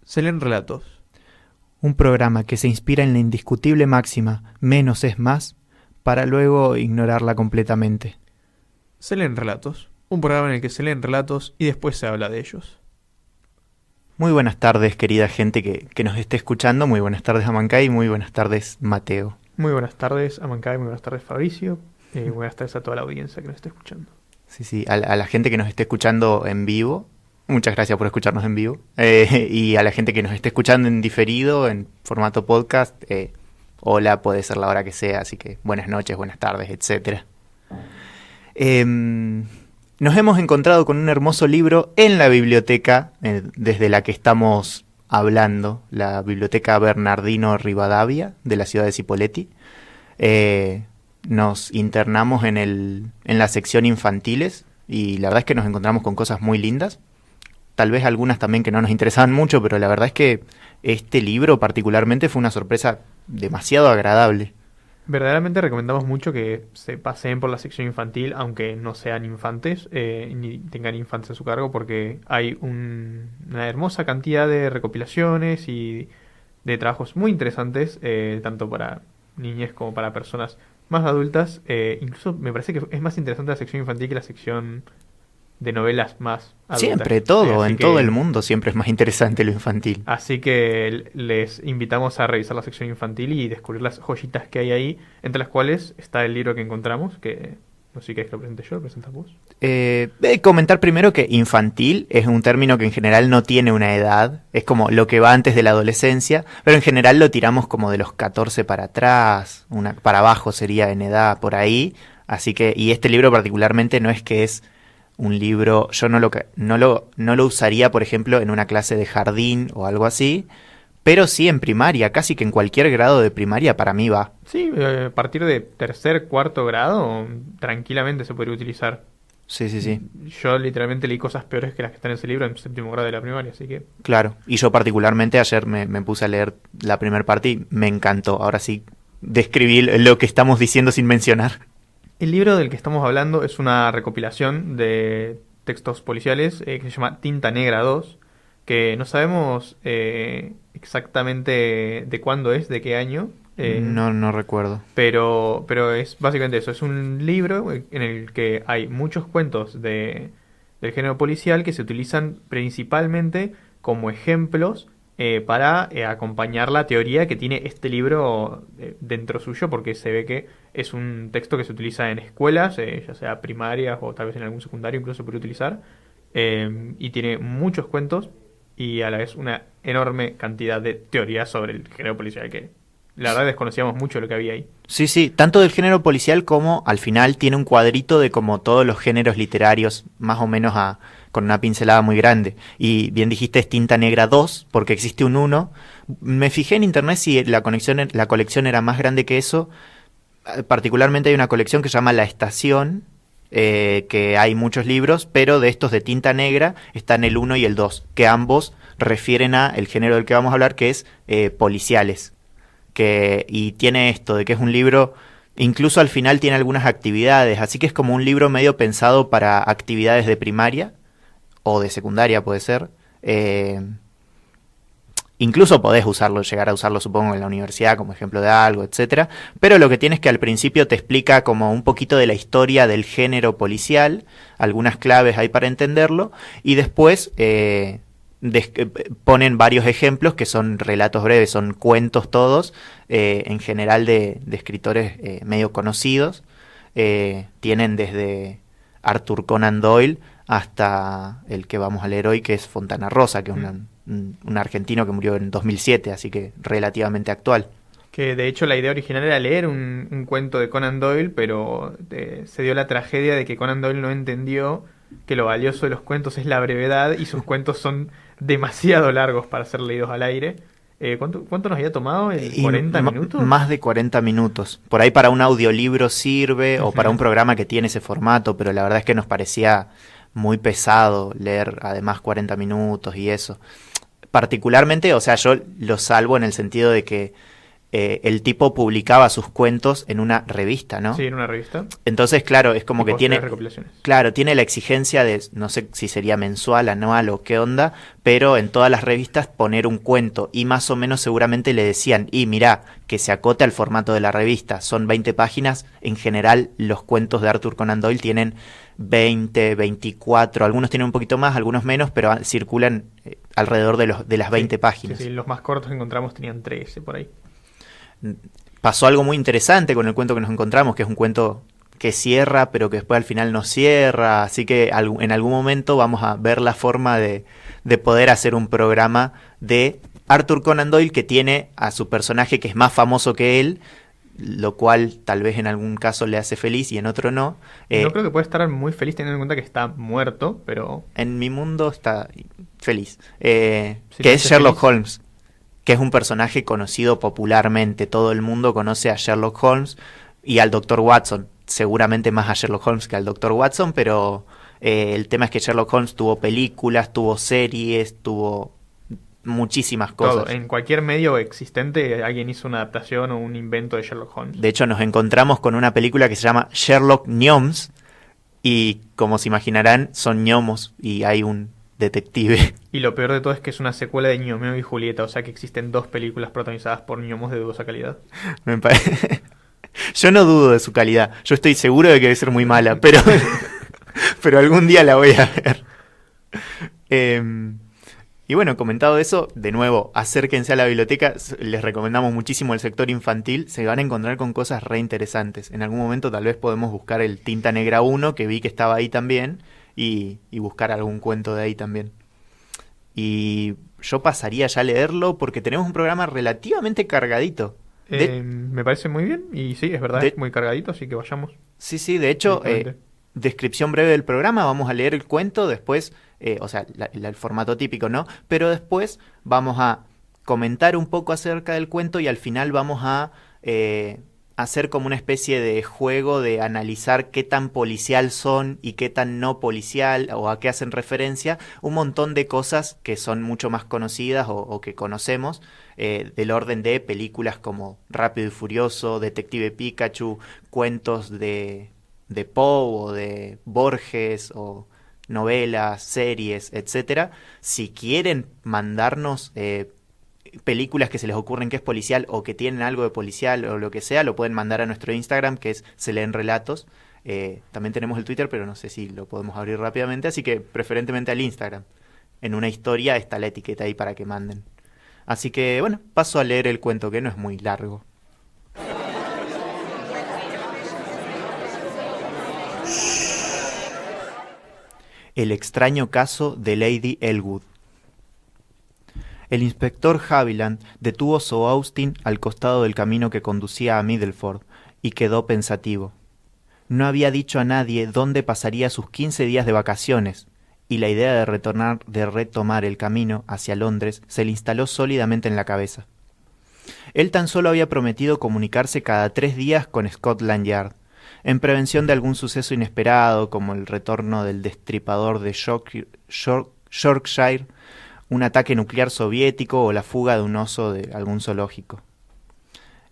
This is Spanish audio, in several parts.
Se leen relatos. Un programa que se inspira en la indiscutible máxima menos es más, para luego ignorarla completamente. Se leen relatos. Un programa en el que se leen relatos y después se habla de ellos. Muy buenas tardes, querida gente que nos esté escuchando. Muy buenas tardes, Amancay. Muy buenas tardes, Mateo. Muy buenas tardes, Amancay. Muy buenas tardes, Fabricio. Buenas tardes a toda la audiencia que nos esté escuchando. Sí, a la gente que nos esté escuchando en vivo. Muchas gracias por escucharnos en vivo. Y a la gente que nos esté escuchando en diferido, en formato podcast, hola, puede ser la hora que sea, así que buenas noches, buenas tardes, etcétera. Nos hemos encontrado con un hermoso libro en la biblioteca desde la que estamos hablando, la Biblioteca Bernardino Rivadavia de la ciudad de Cipolletti. Nos internamos en la sección infantiles y la verdad es que nos encontramos con cosas muy lindas. Tal vez algunas también que no nos interesaban mucho, pero la verdad es que este libro particularmente fue una sorpresa demasiado agradable. Verdaderamente recomendamos mucho que se paseen por la sección infantil, aunque no sean infantes, ni tengan infantes a su cargo, porque hay una hermosa cantidad de recopilaciones y de trabajos muy interesantes, tanto para niñez como para personas más adultas. Incluso me parece que es más interesante la sección infantil que la sección de novelas más adultas. Siempre, todo, en todo el mundo siempre es más interesante lo infantil. Así que les invitamos a revisar la sección infantil y descubrir las joyitas que hay ahí, entre las cuales está el libro que encontramos, que no sé si querés que lo presente yo, lo presentas vos. Comentar primero que infantil es un término que en general no tiene una edad, es como lo que va antes de la adolescencia, pero en general lo tiramos como de los 14 para atrás, para abajo sería en edad por ahí, así que, y este libro particularmente no es que es un libro, yo no lo usaría, por ejemplo, en una clase de jardín o algo así, pero sí en primaria, casi que en cualquier grado de primaria para mí va. Sí, a partir de tercer, cuarto grado, tranquilamente se podría utilizar. Sí. Yo literalmente leí cosas peores que las que están en ese libro en séptimo grado de la primaria, así que... Claro, y yo particularmente ayer me puse a leer la primera parte y me encantó. Ahora sí, describí lo que estamos diciendo sin mencionar. El libro del que estamos hablando es una recopilación de textos policiales que se llama Tinta Negra 2, que no sabemos exactamente de cuándo es, de qué año. No recuerdo. Pero es básicamente eso, es un libro en el que hay muchos cuentos del género policial que se utilizan principalmente como ejemplos para acompañar la teoría que tiene este libro dentro suyo, porque se ve que es un texto que se utiliza en escuelas, ya sea primarias o tal vez en algún secundario incluso se puede utilizar, y tiene muchos cuentos y a la vez una enorme cantidad de teorías sobre el género policial que la verdad desconocíamos mucho lo que había ahí. Sí, tanto del género policial como al final tiene un cuadrito de como todos los géneros literarios, más o menos con una pincelada muy grande. Y bien dijiste es Tinta Negra 2, porque existe un 1. Me fijé en internet si la colección era más grande que eso. Particularmente hay una colección que se llama La Estación, que hay muchos libros, pero de estos de tinta negra están el 1 y el 2, que ambos refieren a el género del que vamos a hablar, que es policiales. Y tiene esto de que es un libro, incluso al final tiene algunas actividades, así que es como un libro medio pensado para actividades de primaria o de secundaria puede ser. Incluso podés llegar a usarlo supongo en la universidad como ejemplo de algo, etcétera. Pero lo que tiene es que al principio te explica como un poquito de la historia del género policial, algunas claves hay para entenderlo, y después ponen varios ejemplos que son relatos breves, son cuentos todos, en general de escritores medio conocidos. Tienen desde Arthur Conan Doyle hasta el que vamos a leer hoy, que es Fontana Rosa, que es un argentino que murió en 2007, así que relativamente actual. Que de hecho la idea original era leer un cuento de Conan Doyle, pero se dio la tragedia de que Conan Doyle no entendió que lo valioso de los cuentos es la brevedad y sus cuentos son demasiado largos para ser leídos al aire. ¿Cuánto nos había tomado? ¿40 minutos? Más de 40 minutos. Por ahí para un audiolibro sirve, o para un programa que tiene ese formato, pero la verdad es que nos parecía muy pesado leer además 40 minutos y eso. Particularmente, o sea, yo lo salvo en el sentido de que el tipo publicaba sus cuentos en una revista, ¿no? Sí, en una revista. Entonces, claro, es como Y que tiene, recopilaciones. claro, tiene la exigencia de, no sé si sería mensual, anual o qué onda, pero en todas las revistas poner un cuento y más o menos seguramente le decían, y mirá, que se acote al formato de la revista, son 20 páginas, en general los cuentos de Arthur Conan Doyle tienen 20, 24, algunos tienen un poquito más, algunos menos, pero circulan alrededor de las 20 páginas. Sí, los más cortos que encontramos tenían 13 por ahí. Pasó algo muy interesante con el cuento que nos encontramos, que es un cuento que cierra, pero que después al final no cierra, así que en algún momento vamos a ver la forma de poder hacer un programa de Arthur Conan Doyle que tiene a su personaje que es más famoso que él, lo cual tal vez en algún caso le hace feliz y en otro no. No creo que pueda estar muy feliz teniendo en cuenta que está muerto, pero... En mi mundo está feliz. Sí, Que es Sherlock feliz. Holmes, que es un personaje conocido popularmente. Todo el mundo conoce a Sherlock Holmes y al Dr. Watson. Seguramente más a Sherlock Holmes que al Dr. Watson, pero el tema es que Sherlock Holmes tuvo películas, tuvo series, tuvo muchísimas cosas. Todo. En cualquier medio existente alguien hizo una adaptación o un invento de Sherlock Holmes. De hecho, nos encontramos con una película que se llama Sherlock Gnomes y, como se imaginarán, son gnomos y hay un detective. Y lo peor de todo es que es una secuela de Ñomeo y Julieta, o sea que existen 2 películas protagonizadas por ñomos de dudosa calidad. Me parece... Yo no dudo de su calidad. Yo estoy seguro de que debe ser muy mala, pero algún día la voy a ver. Y bueno, comentado eso, de nuevo, acérquense a la biblioteca. Les recomendamos muchísimo el sector infantil. Se van a encontrar con cosas re interesantes. En algún momento tal vez podemos buscar el Tinta Negra 1, que vi que estaba ahí también, y buscar algún cuento de ahí también. Y yo pasaría ya a leerlo porque tenemos un programa relativamente cargadito. Me parece muy bien y sí, es verdad, es muy cargadito, así que vayamos. Sí, de hecho, descripción breve del programa, vamos a leer el cuento, después, o sea, el formato típico, ¿no? Pero después vamos a comentar un poco acerca del cuento y al final vamos a hacer como una especie de juego de analizar qué tan policial son y qué tan no policial o a qué hacen referencia, un montón de cosas que son mucho más conocidas o que conocemos, del orden de películas como Rápido y Furioso, Detective Pikachu, cuentos de Poe o de Borges o novelas, series, etcétera. Si quieren mandarnos películas que se les ocurren que es policial o que tienen algo de policial o lo que sea, lo pueden mandar a nuestro Instagram, que es Se Leen Relatos. También tenemos el Twitter, pero no sé si lo podemos abrir rápidamente, así que preferentemente al Instagram. En una historia está la etiqueta ahí para que manden. Así que bueno, paso a leer el cuento, que no es muy largo. El extraño caso de Lady Elwood. El inspector Haviland detuvo su Austin al costado del camino que conducía a Middleford y quedó pensativo. No había dicho a nadie dónde pasaría sus 15 días de vacaciones, y la idea de retomar el camino hacia Londres se le instaló sólidamente en la cabeza. Él tan solo había prometido comunicarse cada 3 días con Scotland Yard, en prevención de algún suceso inesperado como el retorno del destripador de Yorkshire, un ataque nuclear soviético o la fuga de un oso de algún zoológico.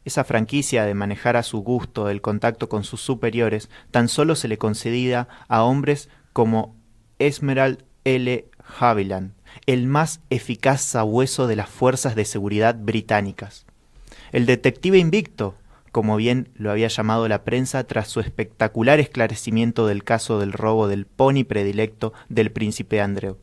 Esa franquicia de manejar a su gusto el contacto con sus superiores tan solo se le concedía a hombres como Esmeralda L. Haviland, el más eficaz sabueso de las fuerzas de seguridad británicas. El detective invicto, como bien lo había llamado la prensa tras su espectacular esclarecimiento del caso del robo del pony predilecto del príncipe Andrew.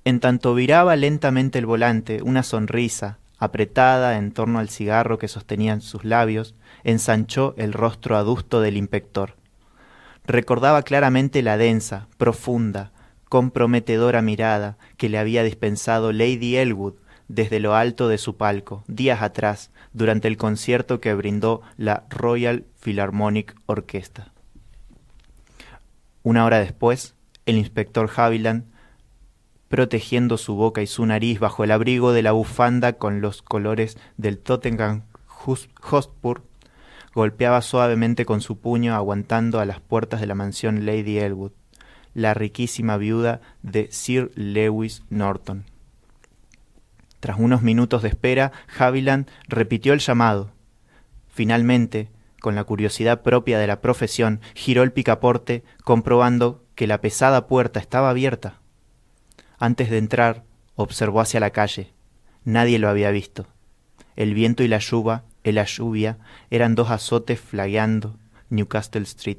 En tanto viraba lentamente el volante, una sonrisa, apretada en torno al cigarro que sostenían sus labios, ensanchó el rostro adusto del inspector. Recordaba claramente la densa, profunda, comprometedora mirada que le había dispensado Lady Elwood desde lo alto de su palco, días atrás, durante el concierto que brindó la Royal Philharmonic Orchestra. Una hora después, el inspector Haviland, protegiendo su boca y su nariz bajo el abrigo de la bufanda con los colores del Tottenham Hotspur, golpeaba suavemente con su puño aguantando a las puertas de la mansión Lady Elwood, la riquísima viuda de Sir Lewis Norton. Tras unos minutos de espera, Haviland repitió el llamado. Finalmente, con la curiosidad propia de la profesión, giró el picaporte, comprobando que la pesada puerta estaba abierta. Antes de entrar, observó hacia la calle. Nadie lo había visto. El viento y la lluvia eran dos azotes flagueando Newcastle Street.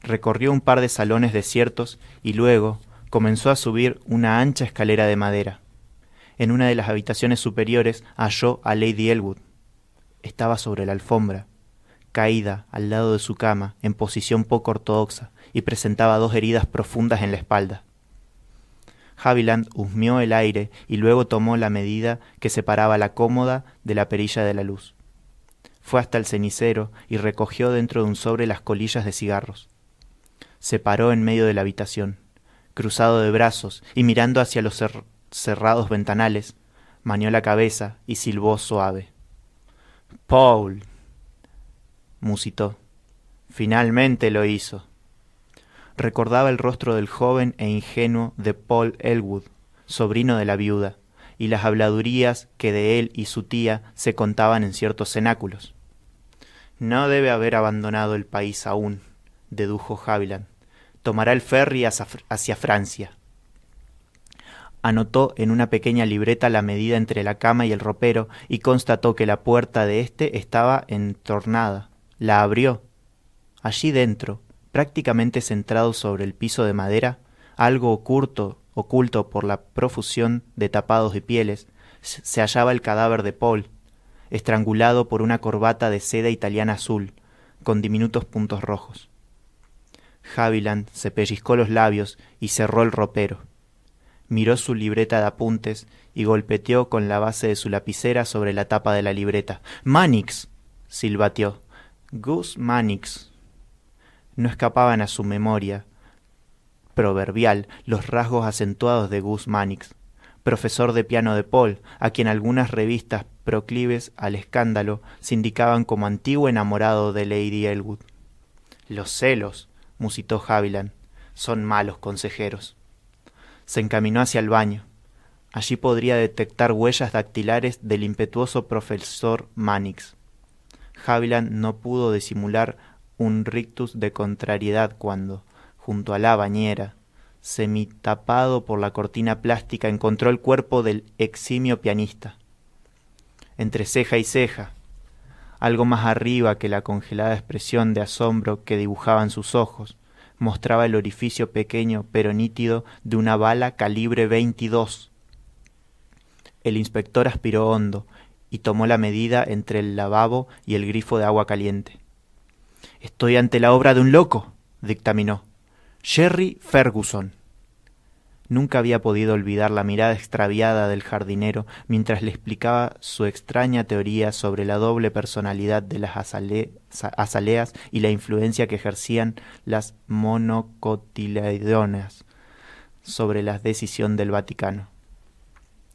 Recorrió un par de salones desiertos y luego comenzó a subir una ancha escalera de madera. En una de las habitaciones superiores halló a Lady Elwood. Estaba sobre la alfombra, caída al lado de su cama, en posición poco ortodoxa, y presentaba 2 heridas profundas en la espalda. Haviland husmeó el aire y luego tomó la medida que separaba la cómoda de la perilla de la luz. Fue hasta el cenicero y recogió dentro de un sobre las colillas de cigarros. Se paró en medio de la habitación, cruzado de brazos y mirando hacia los cerrados ventanales, meneó la cabeza y silbó suave. «Paul», musitó. «Finalmente lo hizo». Recordaba el rostro del joven e ingenuo de Paul Elwood, sobrino de la viuda, y las habladurías que de él y su tía se contaban en ciertos cenáculos. «No debe haber abandonado el país aún», dedujo Haviland. «Tomará el ferry hacia Francia». Anotó en una pequeña libreta la medida entre la cama y el ropero y constató que la puerta de éste estaba entornada. La abrió. Allí dentro, prácticamente centrado sobre el piso de madera, algo oculto por la profusión de tapados y pieles, se hallaba el cadáver de Paul, estrangulado por una corbata de seda italiana azul, con diminutos puntos rojos. Haviland se pellizcó los labios y cerró el ropero. Miró su libreta de apuntes y golpeteó con la base de su lapicera sobre la tapa de la libreta. «Mannix», silbateó. «Gus Mannix». No escapaban a su memoria proverbial los rasgos acentuados de Gus Mannix, profesor de piano de Paul, a quien algunas revistas proclives al escándalo se indicaban como antiguo enamorado de Lady Elwood. «Los celos», musitó Haviland, «son malos consejeros». Se encaminó hacia el baño. Allí podría detectar huellas dactilares del impetuoso profesor Mannix. Haviland no pudo disimular un rictus de contrariedad cuando, junto a la bañera, semitapado por la cortina plástica, encontró el cuerpo del eximio pianista. Entre ceja y ceja, algo más arriba que la congelada expresión de asombro que dibujaban sus ojos, mostraba el orificio pequeño pero nítido de una bala calibre 22. El inspector aspiró hondo y tomó la medida entre el lavabo y el grifo de agua caliente. «Estoy ante la obra de un loco», dictaminó. «Jerry Ferguson». Nunca había podido olvidar la mirada extraviada del jardinero mientras le explicaba su extraña teoría sobre la doble personalidad de las azaleas y la influencia que ejercían las monocotiledóneas sobre la decisión del Vaticano.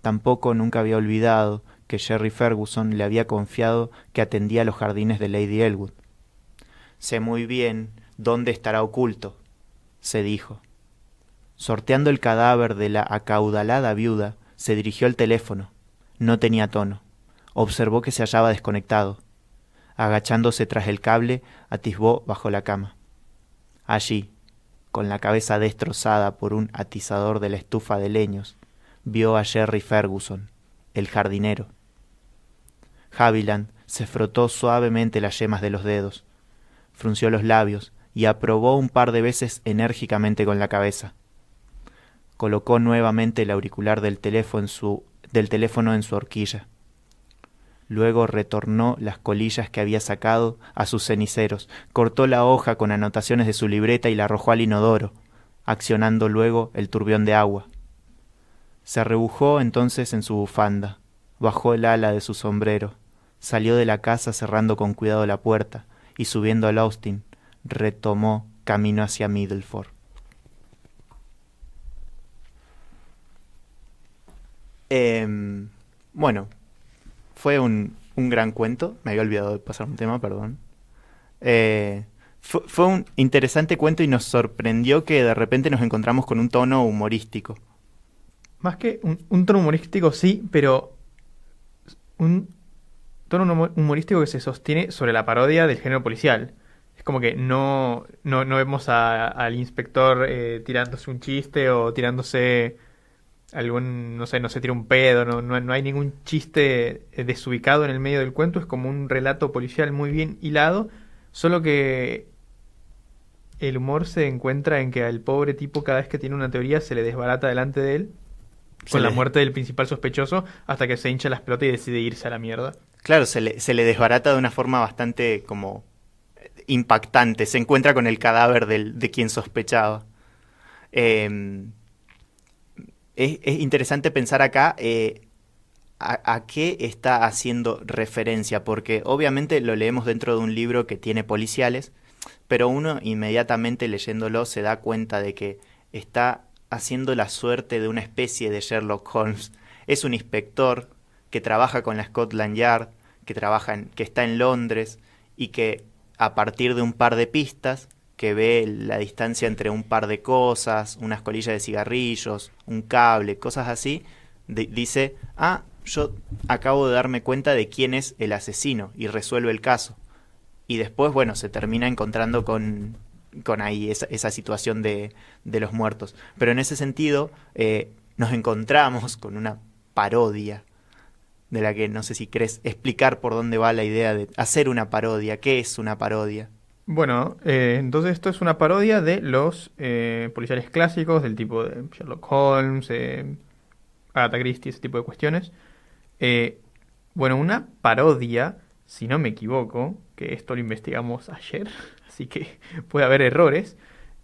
Tampoco nunca había olvidado que Jerry Ferguson le había confiado que atendía los jardines de Lady Elwood. «Sé muy bien dónde estará oculto», se dijo. Sorteando el cadáver de la acaudalada viuda, se dirigió al teléfono. No tenía tono. Observó que se hallaba desconectado. Agachándose tras el cable, atisbó bajo la cama. Allí, con la cabeza destrozada por un atizador de la estufa de leños, vio a Jerry Ferguson, el jardinero. Haviland se frotó suavemente las yemas de los dedos, frunció los labios y aprobó un par de veces enérgicamente con la cabeza. Colocó nuevamente el auricular del teléfono en su horquilla. Luego retornó las colillas que había sacado a sus ceniceros, cortó la hoja con anotaciones de su libreta y la arrojó al inodoro, accionando luego el turbión de agua. Se arrebujó entonces en su bufanda, bajó el ala de su sombrero, salió de la casa cerrando con cuidado la puerta y subiendo al Austin, retomó camino hacia Middleford. Bueno, fue un gran cuento. Me había olvidado de pasar un tema, perdón. Fue un interesante cuento y nos sorprendió que de repente nos encontramos con un tono humorístico. Más que un tono humorístico, sí, pero un tono humorístico que se sostiene sobre la parodia del género policial. Es como que no vemos al inspector tirándose un chiste o tirándose algún, no sé, tira un pedo, no hay ningún chiste desubicado en el medio del cuento, es como un relato policial muy bien hilado, solo que el humor se encuentra en que al pobre tipo cada vez que tiene una teoría se le desbarata delante de él Se con la le, muerte del principal sospechoso hasta que se hincha las pelotas y decide irse a la mierda. claro, se le desbarata de una forma bastante como impactante. Se encuentra con el cadáver de quien sospechaba. Eh, es interesante pensar acá a qué está haciendo referencia, porque obviamente lo leemos dentro de un libro que tiene policiales, pero uno inmediatamente leyéndolo se da cuenta de que está haciendo la suerte de una especie de Sherlock Holmes. Es un inspector que trabaja con la Scotland Yard, que está en Londres y que a partir de un par de pistas, que ve la distancia entre un par de cosas, unas colillas de cigarrillos, un cable, cosas así, dice, yo acabo de darme cuenta de quién es el asesino y resuelve el caso. Y después, bueno, se termina encontrando con ahí esa situación de los muertos. Pero en ese sentido, nos encontramos con una parodia de la que no sé si querés explicar por dónde va la idea de hacer una parodia. ¿Qué es una parodia? Bueno, entonces esto es una parodia de los policiales clásicos del tipo de Sherlock Holmes, Agatha Christie, ese tipo de cuestiones. Eh, bueno, una parodia, si no me equivoco, que esto lo investigamos ayer, así que puede haber errores,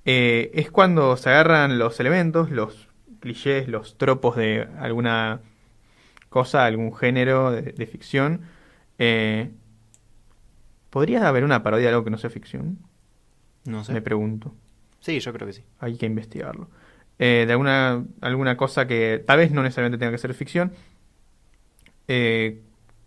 es cuando se agarran los elementos, los clichés, los tropos de alguna cosa, algún género de ficción. eh, ¿Podría haber una parodia de algo que no sea ficción? No sé. Me pregunto. Sí, yo creo que sí. Hay que investigarlo. De alguna cosa que tal vez no necesariamente tenga que ser ficción, eh,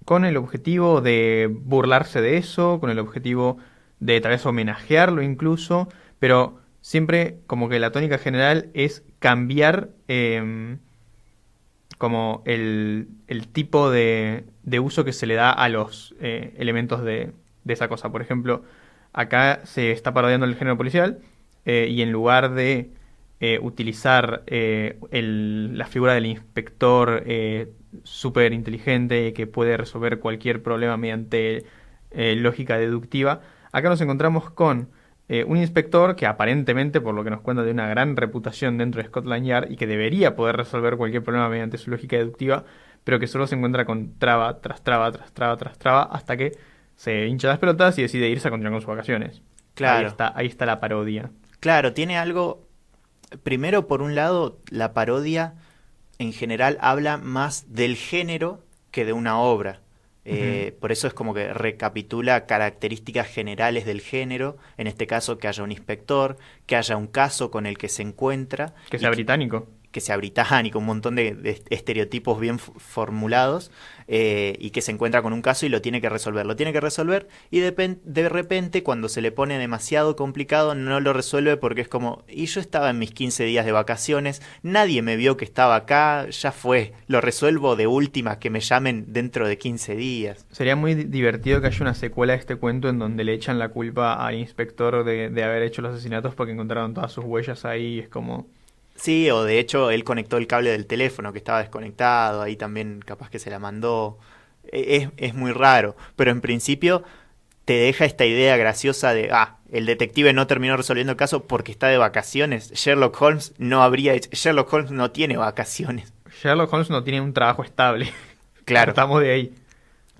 con el objetivo de burlarse de eso, con el objetivo de tal vez homenajearlo incluso, pero siempre como que la tónica general es cambiar como el tipo de uso que se le da a los elementos de esa cosa. Por ejemplo, acá se está parodiando el género policial y en lugar de utilizar la figura del inspector súper inteligente que puede resolver cualquier problema mediante lógica deductiva, acá nos encontramos con un inspector que aparentemente, por lo que nos cuenta, de una gran reputación dentro de Scotland Yard y que debería poder resolver cualquier problema mediante su lógica deductiva, pero que solo se encuentra con traba tras traba tras traba tras traba hasta que se hincha las pelotas y decide irse a continuar con sus vacaciones. Claro, Ahí está la parodia. claro, tiene algo. Primero, por un lado, la parodia en general habla más del género que de una obra. Ujú. Por eso es como que recapitula características generales del género, en este caso que haya un inspector, que haya un caso con el que se encuentra Que y sea británico. que sea británico, un montón de estereotipos bien formulados, y que se encuentra con un caso y lo tiene que resolver. Lo tiene que resolver y de repente cuando se le pone demasiado complicado no lo resuelve porque es como, y yo estaba en mis 15 días de vacaciones, nadie me vio que estaba acá, ya fue, lo resuelvo de última, que me llamen dentro de 15 días. Sería muy divertido que haya una secuela de este cuento en donde le echan la culpa al inspector de haber hecho los asesinatos porque encontraron todas sus huellas ahí. Es como... Sí, o de hecho él conectó el cable del teléfono que estaba desconectado, ahí también capaz que se la mandó. Es muy raro, pero en principio te deja esta idea graciosa de, el detective no terminó resolviendo el caso porque está de vacaciones. Sherlock Holmes no habría hecho, Sherlock Holmes no tiene vacaciones. Sherlock Holmes no tiene un trabajo estable. Claro, Partamos de ahí.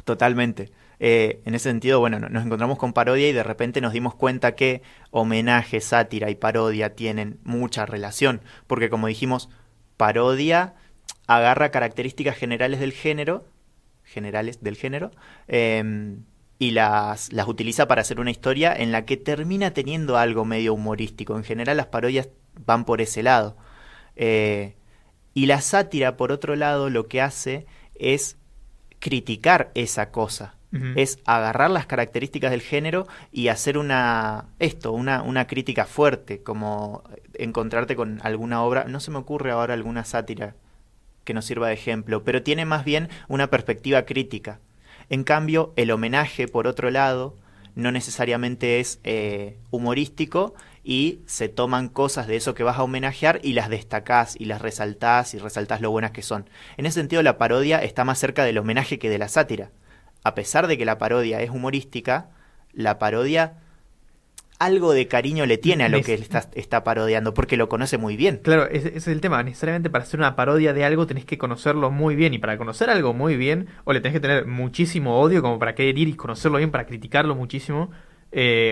totalmente. En ese sentido, bueno, nos encontramos con parodia y de repente nos dimos cuenta que homenaje, sátira y parodia tienen mucha relación, porque como dijimos, parodia agarra características generales del género, y las utiliza para hacer una historia en la que termina teniendo algo medio humorístico. En general las parodias van por ese lado. Y la sátira, por otro lado, lo que hace es criticar esa cosa. Ujú. Es agarrar las características del género y hacer una crítica fuerte, como encontrarte con alguna obra, no se me ocurre ahora alguna sátira que nos sirva de ejemplo, pero tiene más bien una perspectiva crítica. En cambio, el homenaje, por otro lado, no necesariamente es humorístico y se toman cosas de eso que vas a homenajear y las destacás y las resaltás y resaltás lo buenas que son. En ese sentido, la parodia está más cerca del homenaje que de la sátira. A pesar de que la parodia es humorística, la parodia algo de cariño le tiene a lo que él está parodiando, porque lo conoce muy bien. Claro, ese es el tema. Necesariamente para hacer una parodia de algo tenés que conocerlo muy bien. Y para conocer algo muy bien, o le tenés que tener muchísimo odio como para querer ir y conocerlo bien, para criticarlo muchísimo,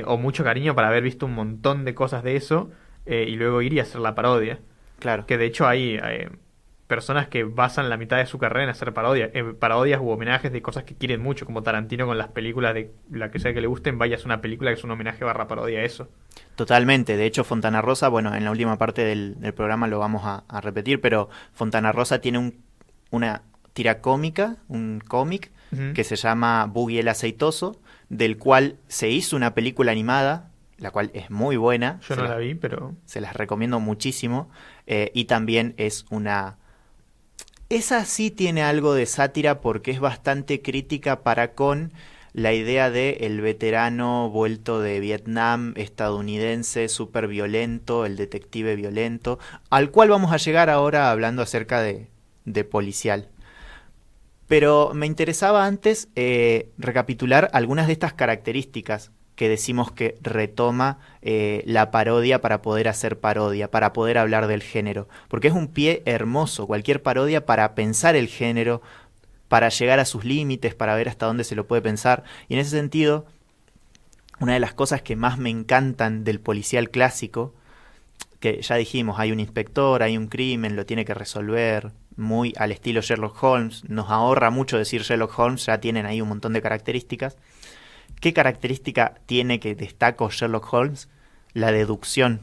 o mucho cariño para haber visto un montón de cosas de eso, y luego ir y hacer la parodia. Claro. Que de hecho hay personas que basan la mitad de su carrera en hacer parodias u homenajes de cosas que quieren mucho, como Tarantino con las películas de la que sea que le gusten, vaya a hacer una película que es un homenaje barra parodia a eso. Totalmente. De hecho, Fontana Rosa, bueno, en la última parte del programa lo vamos a repetir, pero Fontana Rosa tiene una tira cómica, un cómic, que se llama Boogie el Aceitoso, del cual se hizo una película animada, la cual es muy buena. Yo no la vi, pero... Se las recomiendo muchísimo. Y también es una... Esa sí tiene algo de sátira porque es bastante crítica para con la idea de el veterano vuelto de Vietnam, estadounidense, súper violento, el detective violento, al cual vamos a llegar ahora hablando acerca de policial. Pero me interesaba antes recapitular algunas de estas características que decimos que retoma la parodia para poder hacer parodia, para poder hablar del género. Porque es un pie hermoso, cualquier parodia, para pensar el género, para llegar a sus límites, para ver hasta dónde se lo puede pensar. Y en ese sentido, una de las cosas que más me encantan del policial clásico, que ya dijimos, hay un inspector, hay un crimen, lo tiene que resolver, muy al estilo Sherlock Holmes, nos ahorra mucho decir Sherlock Holmes, ya tienen ahí un montón de características. ¿Qué característica tiene que destaco Sherlock Holmes? La deducción.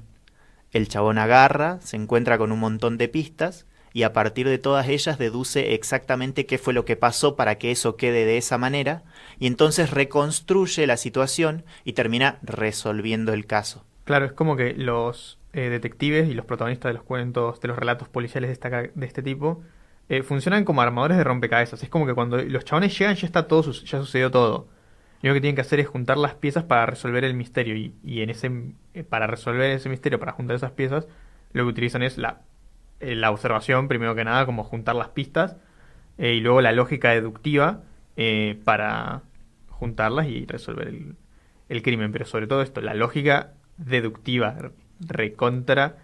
El chabón agarra, se encuentra con un montón de pistas y a partir de todas ellas deduce exactamente qué fue lo que pasó para que eso quede de esa manera y entonces reconstruye la situación y termina resolviendo el caso. Claro, es como que los detectives y los protagonistas de los cuentos, de los relatos policiales de este tipo, funcionan como armadores de rompecabezas. Es como que cuando los chabones llegan ya está todo, ya sucedió todo. Lo único que tienen que hacer es juntar las piezas para resolver el misterio y en ese para resolver ese misterio, para juntar esas piezas, lo que utilizan es la observación, primero que nada, como juntar las pistas, y luego la lógica deductiva para juntarlas y resolver el crimen. Pero sobre todo esto, la lógica deductiva recontra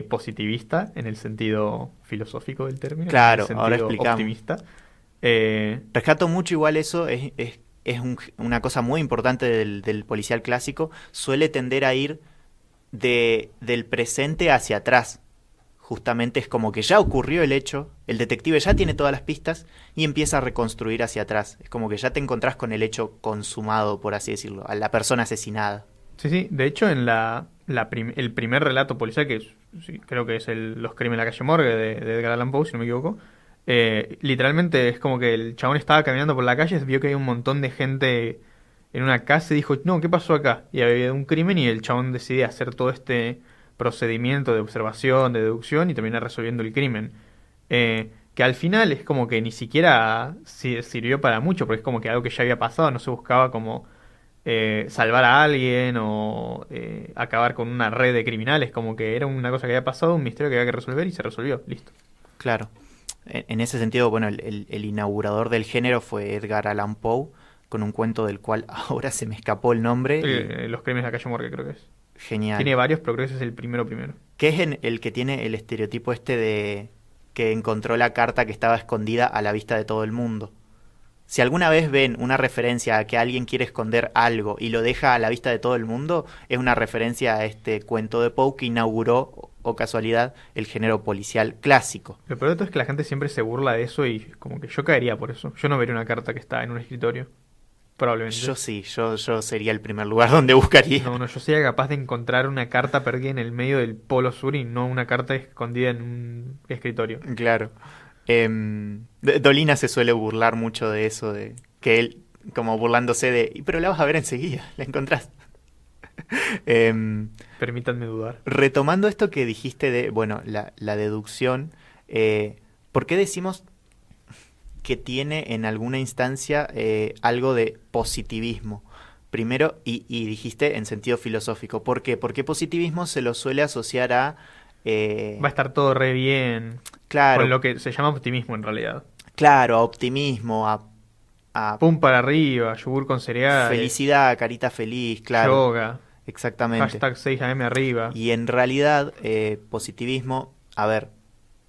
positivista en el sentido filosófico del término, claro, en el ahora sentido explicamos. optimista. Rescato mucho igual eso, una cosa muy importante del policial clásico, suele tender a ir del presente hacia atrás. Justamente es como que ya ocurrió el hecho, el detective ya tiene todas las pistas y empieza a reconstruir hacia atrás. Es como que ya te encontrás con el hecho consumado, por así decirlo, a la persona asesinada. Sí, sí, de hecho en el primer relato policial, que sí, creo que es Los crímenes de la calle Morgue de Edgar Allan Poe, si no me equivoco, literalmente es como que el chabón estaba caminando por la calle, vio que hay un montón de gente en una casa y dijo, no, ¿qué pasó acá? Y había un crimen y el chabón decide hacer todo este procedimiento de observación, de deducción y termina resolviendo el crimen. Que al final es como que ni siquiera sirvió para mucho, porque es como que algo que ya había pasado, no se buscaba como salvar a alguien o acabar con una red de criminales, como que era una cosa que había pasado, un misterio que había que resolver y se resolvió, listo. Claro. En ese sentido, bueno, el inaugurador del género fue Edgar Allan Poe, con un cuento del cual ahora se me escapó el nombre. Los crímenes de la calle Morgue creo que es. Genial. Tiene varios, pero creo que ese es el primero. Que es el que tiene el estereotipo este de que encontró la carta que estaba escondida a la vista de todo el mundo. Si alguna vez ven una referencia a que alguien quiere esconder algo y lo deja a la vista de todo el mundo, es una referencia a este cuento de Poe que inauguró, o casualidad, el género policial clásico. Lo peor de todo es que la gente siempre se burla de eso y como que yo caería por eso. Yo no vería una carta que está en un escritorio. Probablemente. Yo sí, yo sería el primer lugar donde buscaría. No, yo sería capaz de encontrar una carta perdida en el medio del Polo Sur y no una carta escondida en un escritorio. Claro. Dolina se suele burlar mucho de eso, de que él, como burlándose de, pero la vas a ver enseguida, la encontrás. Permítanme dudar. Retomando esto que dijiste de, bueno, la deducción, ¿Por qué decimos que tiene en alguna instancia algo de positivismo? Primero, y dijiste en sentido filosófico. ¿Por qué? Porque positivismo se lo suele asociar a... Va a estar todo re bien. Con claro, lo que se llama optimismo en realidad. claro, a optimismo, a Pum para arriba, yogur con cereales, felicidad, carita feliz, claro, yoga, exactamente. hashtag 6 AM arriba. Y en realidad, positivismo, a ver,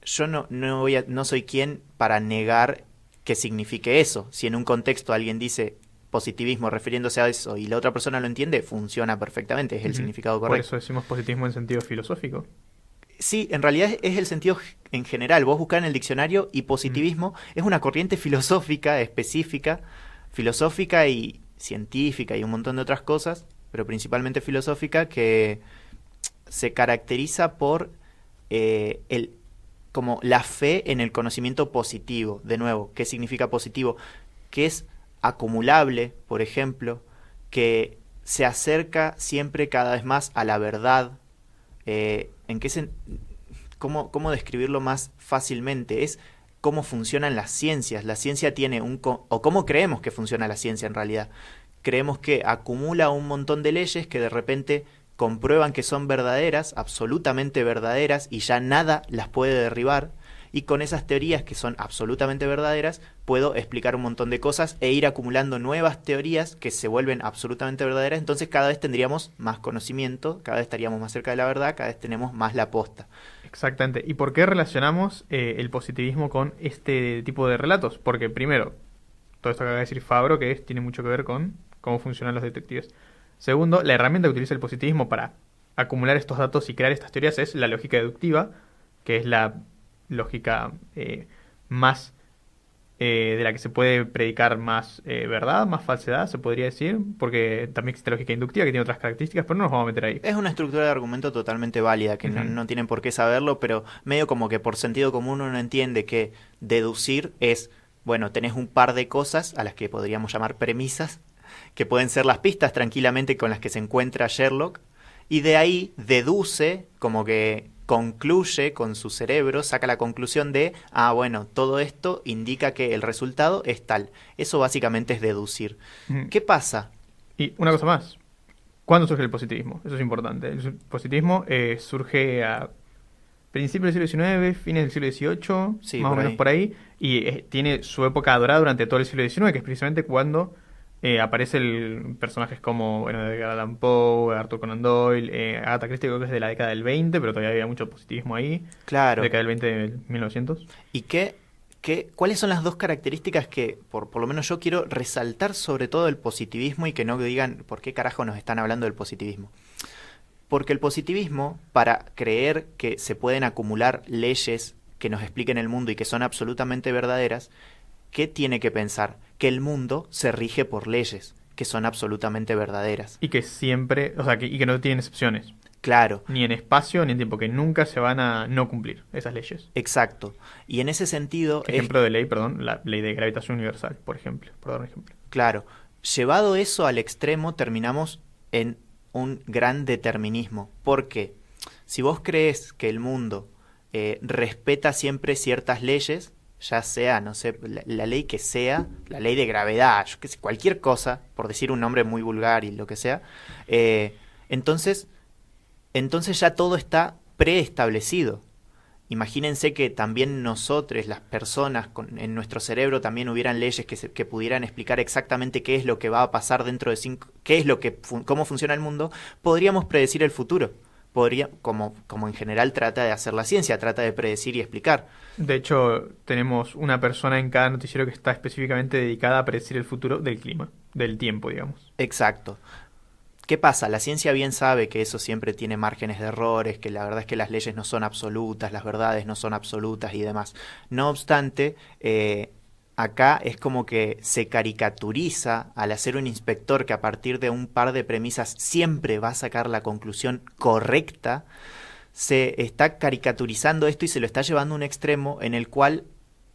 yo no soy quien para negar que signifique eso. Si en un contexto alguien dice positivismo refiriéndose a eso y la otra persona lo entiende, funciona perfectamente, es el Ujú. significado Por correcto. eso decimos positivismo en sentido filosófico. Sí, en realidad es el sentido en general. Vos buscás en el diccionario y Mm. positivismo es una corriente filosófica específica, filosófica y científica y un montón de otras cosas, pero principalmente filosófica, que se caracteriza por el como la fe en el conocimiento positivo. De nuevo, ¿qué significa positivo? Que es acumulable, por ejemplo, que se acerca siempre cada vez más a la verdad. ¿En qué cómo describirlo más fácilmente? Es cómo funcionan las ciencias. La ciencia tiene o cómo creemos que funciona la ciencia en realidad. Creemos que acumula un montón de leyes que de repente comprueban que son verdaderas, absolutamente verdaderas, y ya nada las puede derribar. Y con esas teorías que son absolutamente verdaderas, puedo explicar un montón de cosas e ir acumulando nuevas teorías que se vuelven absolutamente verdaderas. Entonces cada vez tendríamos más conocimiento, cada vez estaríamos más cerca de la verdad, cada vez tenemos más la posta. Exactamente. ¿Y por qué relacionamos el positivismo con este tipo de relatos? Porque primero, todo esto que acaba de decir Fabro, tiene mucho que ver con cómo funcionan los detectives. Segundo, la herramienta que utiliza el positivismo para acumular estos datos y crear estas teorías es la lógica deductiva, que es la lógica más de la que se puede predicar más verdad, más falsedad, se podría decir, porque también existe la lógica inductiva que tiene otras características, pero no nos vamos a meter ahí. Es una estructura de argumento totalmente válida, que Ujú. no tienen por qué saberlo, pero medio como que por sentido común uno entiende que deducir es, bueno, tenés un par de cosas a las que podríamos llamar premisas, que pueden ser las pistas tranquilamente con las que se encuentra Sherlock, y de ahí deduce, como que concluye con su cerebro, saca la conclusión de, bueno, todo esto indica que el resultado es tal. Eso básicamente es deducir. Ujú. ¿Qué pasa? Y una cosa más. ¿Cuándo surge el positivismo? Eso es importante. El positivismo surge a principios del siglo XIX, fines del siglo XVIII, Sí, más o por menos ahí. por ahí, y tiene su época dorada durante todo el siglo XIX, que es precisamente cuando aparece personajes como bueno, Edgar Allan Poe, Arthur Conan Doyle, Agatha Christie, creo que es de la década del 20, pero todavía había mucho positivismo ahí, Claro. década del 20 de 1900. ¿Y cuáles son las dos características que, por lo menos yo quiero resaltar sobre todo el positivismo y que no digan por qué carajo nos están hablando del positivismo? Porque el positivismo, para creer que se pueden acumular leyes que nos expliquen el mundo y que son absolutamente verdaderas, ¿qué tiene que pensar? Que el mundo se rige por leyes que son absolutamente verdaderas. Y que siempre, o sea, y que no tienen excepciones, Claro, ni en espacio ni en tiempo, que nunca se van a no cumplir esas leyes. exacto. Y en ese sentido Ejemplo de ley, perdón, la ley de gravitación universal, por ejemplo, por dar un ejemplo. claro, llevado eso al extremo terminamos en un gran determinismo. Porque si vos crees que el mundo respeta siempre ciertas leyes, ya sea, no sé, la ley que sea, la ley de gravedad, yo qué sé, cualquier cosa, por decir un nombre muy vulgar y lo que sea, eh, entonces, entonces ya todo está preestablecido. Imagínense que también nosotros, las personas, en nuestro cerebro también hubieran leyes que pudieran explicar exactamente qué es lo que va a pasar dentro de qué es lo que, cómo funciona el mundo, podríamos predecir el futuro. Como en general trata de hacer la ciencia, trata de predecir y explicar. De hecho, tenemos una persona en cada noticiero que está específicamente dedicada a predecir el futuro del clima, del tiempo, digamos. Exacto. ¿Qué pasa? La ciencia bien sabe que eso siempre tiene márgenes de errores, que la verdad es que las leyes no son absolutas, las verdades no son absolutas y demás. No obstante, acá es como que se caricaturiza al hacer un inspector que a partir de un par de premisas siempre va a sacar la conclusión correcta. Se está caricaturizando esto y se lo está llevando a un extremo en el cual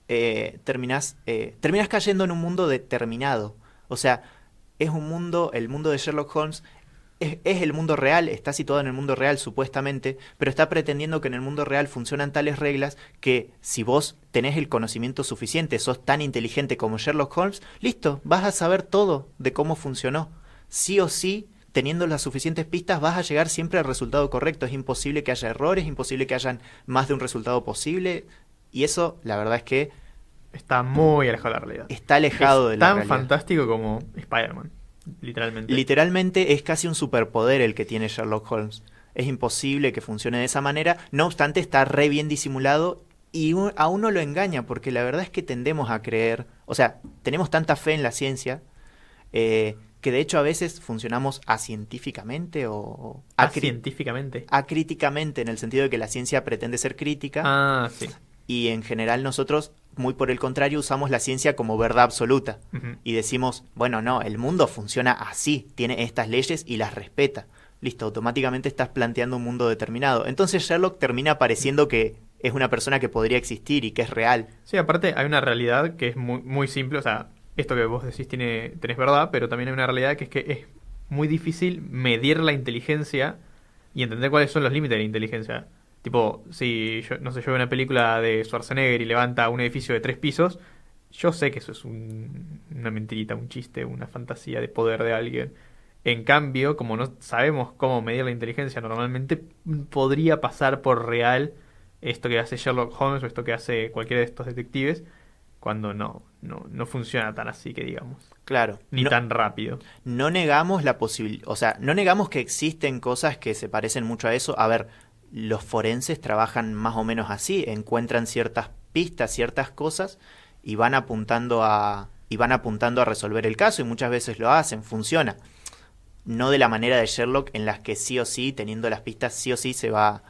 terminás cayendo en un mundo determinado. O sea, es un mundo, el mundo de Sherlock Holmes es el mundo real, está situado en el mundo real supuestamente, pero está pretendiendo que en el mundo real funcionan tales reglas que si vos tenés el conocimiento suficiente, sos tan inteligente como Sherlock Holmes, listo, vas a saber todo de cómo funcionó. Sí o sí, teniendo las suficientes pistas, vas a llegar siempre al resultado correcto. Es imposible que haya errores, imposible que hayan más de un resultado posible, y eso, la verdad es que Está muy alejado de la realidad. está alejado de la Tan realidad. fantástico como Spider-Man, literalmente. Literalmente es casi un superpoder el que tiene Sherlock Holmes. Es imposible que funcione de esa manera, no obstante está re bien disimulado y a uno lo engaña, porque la verdad es que tendemos a creer, o sea, tenemos tanta fe en la ciencia, que de hecho a veces funcionamos acientíficamente o Científicamente. acríticamente, en el sentido de que la ciencia pretende ser crítica, Ah, sí. y en general nosotros, muy por el contrario, usamos la ciencia como verdad absoluta. Ujú. Y decimos, bueno, no, el mundo funciona así, tiene estas leyes y las respeta. Listo, automáticamente estás planteando un mundo determinado. Entonces Sherlock termina pareciendo que es una persona que podría existir y que es real. Sí, aparte hay una realidad que es muy, muy simple. O sea, esto que vos decís tenés verdad, pero también hay una realidad que es muy difícil medir la inteligencia y entender cuáles son los límites de la inteligencia. Tipo, si yo, no sé, yo veo una película de Schwarzenegger y levanta un edificio de 3 pisos, yo sé que eso es una mentirita, un chiste, una fantasía de poder de alguien. En cambio, como no sabemos cómo medir la inteligencia, normalmente podría pasar por real esto que hace Sherlock Holmes o esto que hace cualquiera de estos detectives, cuando no funciona tan así que digamos, Claro, ni no, tan rápido. no negamos la posibilidad, o sea, no negamos que existen cosas que se parecen mucho a eso. A ver, los forenses trabajan más o menos así, encuentran ciertas pistas, ciertas cosas y van apuntando a resolver el caso y muchas veces lo hacen, funciona. No de la manera de Sherlock en las que sí o sí, teniendo las pistas, sí o sí se va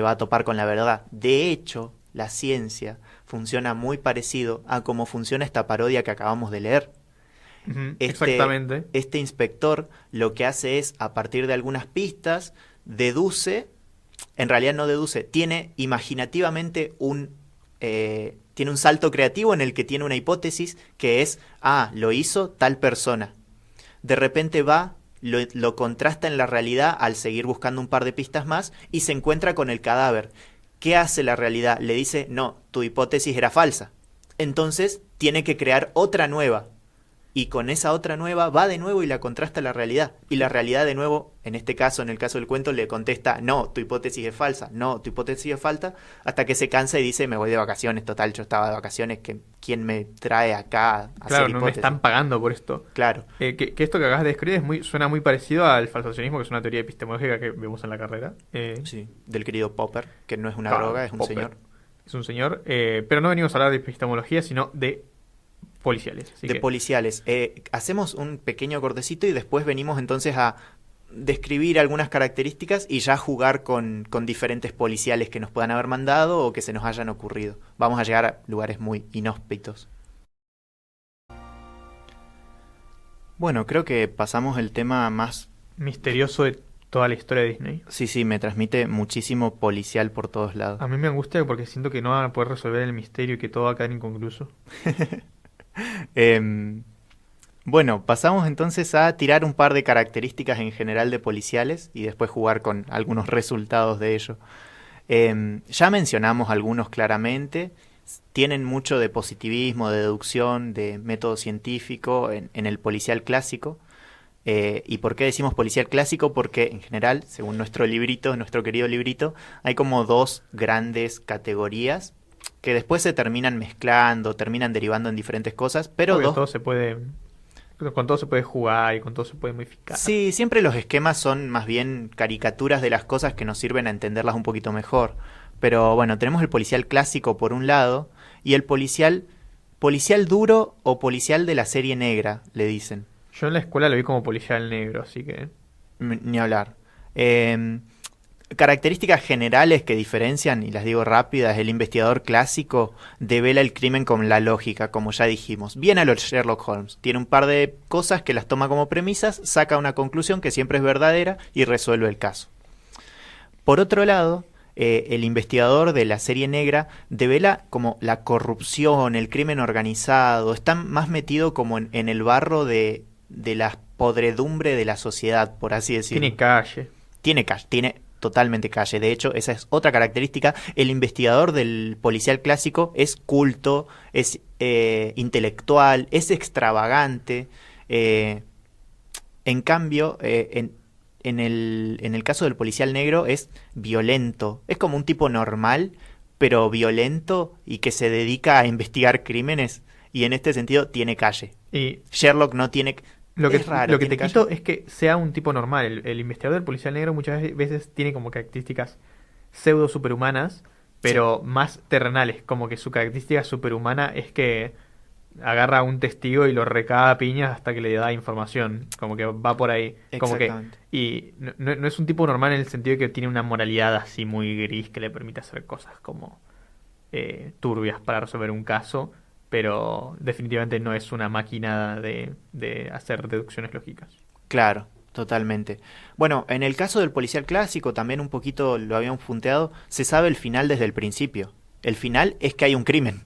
a topar con la verdad. De hecho, la ciencia funciona muy parecido a cómo funciona esta parodia que acabamos de leer. Ujú, exactamente. Este inspector lo que hace es, a partir de algunas pistas, deduce, en realidad no deduce, tiene imaginativamente tiene un salto creativo en el que tiene una hipótesis que es, lo hizo tal persona. De repente va, lo contrasta en la realidad al seguir buscando un par de pistas más y se encuentra con el cadáver. ¿Qué hace la realidad? Le dice, no, tu hipótesis era falsa. Entonces tiene que crear otra nueva. Y con esa otra nueva va de nuevo y la contrasta a la realidad. Y la realidad de nuevo, en este caso, en el caso del cuento, le contesta, no, tu hipótesis es falsa, no, tu hipótesis es falsa, hasta que se cansa y dice, me voy de vacaciones, total, yo estaba de vacaciones, ¿quién me trae acá a Claro, hacer no me hipótesis? están pagando por esto. Claro, Que esto que acabas de describir suena muy parecido al falsacionismo, que es una teoría epistemológica que vemos en la carrera. sí, del querido Popper, que no es una Claro, droga, es un Popper. señor. Es un señor, pero no venimos a hablar de epistemología, sino de policiales. Así De que, policiales. Hacemos un pequeño cortecito y después venimos entonces a describir algunas características y ya jugar con diferentes policiales que nos puedan haber mandado o que se nos hayan ocurrido. Vamos a llegar a lugares muy inhóspitos. Bueno, creo que pasamos el tema más... misterioso de toda la historia de Disney. Sí, me transmite muchísimo policial por todos lados. A mí me angustia porque siento que no van a poder resolver el misterio y que todo va a quedar inconcluso. Bueno, pasamos entonces a tirar un par de características en general de policiales y después jugar con algunos resultados de ello. Ya mencionamos algunos claramente. Tienen mucho de positivismo, de deducción, de método científico en el policial clásico. ¿Y por qué decimos policial clásico? Porque en general, según nuestro librito, nuestro querido librito, hay como dos grandes categorías que después se terminan mezclando, terminan derivando en diferentes cosas, pero Porque dos... todo se puede, con todo se puede jugar y con todo se puede modificar. Sí, siempre los esquemas son más bien caricaturas de las cosas que nos sirven a entenderlas un poquito mejor. Pero bueno, tenemos el policial clásico por un lado y el policial duro o policial de la serie negra, le dicen. Yo en la escuela lo vi como policial negro, así que... Ni hablar. Características generales que diferencian, y las digo rápidas, el investigador clásico devela el crimen con la lógica, como ya dijimos. Bien a los Sherlock Holmes. Tiene un par de cosas que las toma como premisas, saca una conclusión que siempre es verdadera y resuelve el caso. Por otro lado, el investigador de la serie negra devela como la corrupción, el crimen organizado. Está más metido como en el barro de las podredumbre de la sociedad, por así decirlo. Tiene calle. Tiene calle, tiene totalmente calle. De hecho, esa es otra característica. El investigador del policial clásico es culto, es intelectual, es extravagante. En cambio, en el caso del policial negro es violento. Es como un tipo normal, pero violento y que se dedica a investigar crímenes. Y en este sentido tiene calle. Y Sherlock no tiene... lo que, es raro, lo que tiene te calle. quito es que sea un tipo normal. El investigador del policial negro muchas veces tiene como características pseudo superhumanas, pero más terrenales. Como que su característica superhumana es que agarra a un testigo y lo recaga a piñas hasta que le da información. Como que va por ahí. Como que, Exactamente. y no es un tipo normal en el sentido de que tiene una moralidad así muy gris que le permite hacer cosas como turbias para resolver un caso, pero definitivamente no es una máquina de hacer deducciones lógicas. Claro, totalmente. Bueno, en el caso del policial clásico, también un poquito lo habíamos punteado, se sabe el final desde el principio. El final es que hay un crimen.